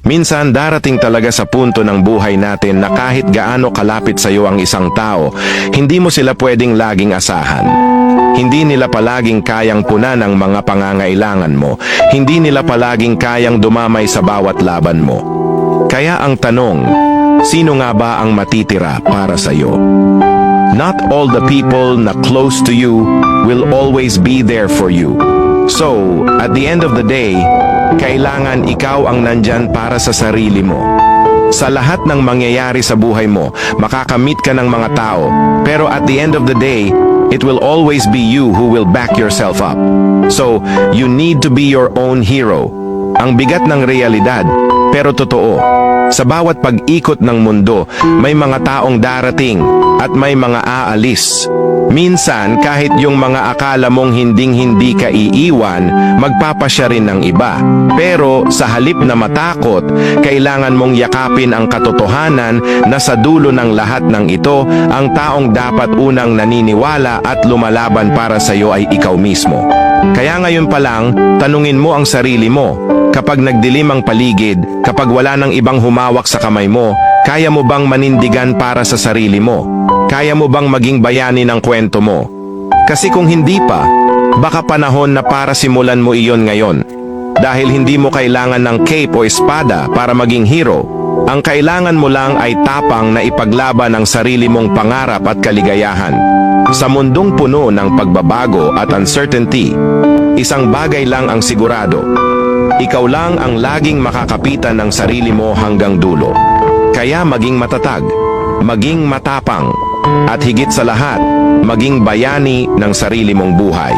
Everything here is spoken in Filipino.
Minsan darating talaga sa punto ng buhay natin na kahit gaano kalapit sa iyo ang isang tao, hindi mo sila pwedeng laging asahan. Hindi nila palaging kayang punan ang mga pangangailangan mo. Hindi nila palaging kayang dumamay sa bawat laban mo. Kaya ang tanong, sino nga ba ang matitira para sa iyo? Not all the people na close to you will always be there for you. So, at the end of the day, kailangan ikaw ang nandyan para sa sarili mo. Sa lahat ng mangyayari sa buhay mo, makakamit ka ng mga tao, pero at the end of the day, it will always be you who will back yourself up. So, you need to be your own hero. Ang bigat ng realidad, pero totoo. Sa bawat pag-ikot ng mundo, may mga taong darating at may mga aalis. Minsan, kahit yung mga akala mong hinding-hindi ka iiwan, magpapasya rin ng iba. Pero sa halip na matakot, kailangan mong yakapin ang katotohanan na sa dulo ng lahat ng ito, ang taong dapat unang naniniwala at lumalaban para sa iyo ay ikaw mismo. Kaya ngayon pa lang, tanungin mo ang sarili mo. Kapag nagdilim ang paligid, kapag wala nang ibang humawak sa kamay mo, kaya mo bang manindigan para sa sarili mo? Kaya mo bang maging bayani ng kwento mo? Kasi kung hindi pa, baka panahon na para simulan mo iyon ngayon. Dahil hindi mo kailangan ng cape o espada para maging hero. Ang kailangan mo lang ay tapang na ipaglaban ang sarili mong pangarap at kaligayahan. Sa mundong puno ng pagbabago at uncertainty, isang bagay lang ang sigurado. Ikaw lang ang laging makakapitan ng sarili mo hanggang dulo. Kaya maging matatag, maging matapang, at higit sa lahat, maging bayani ng sarili mong buhay.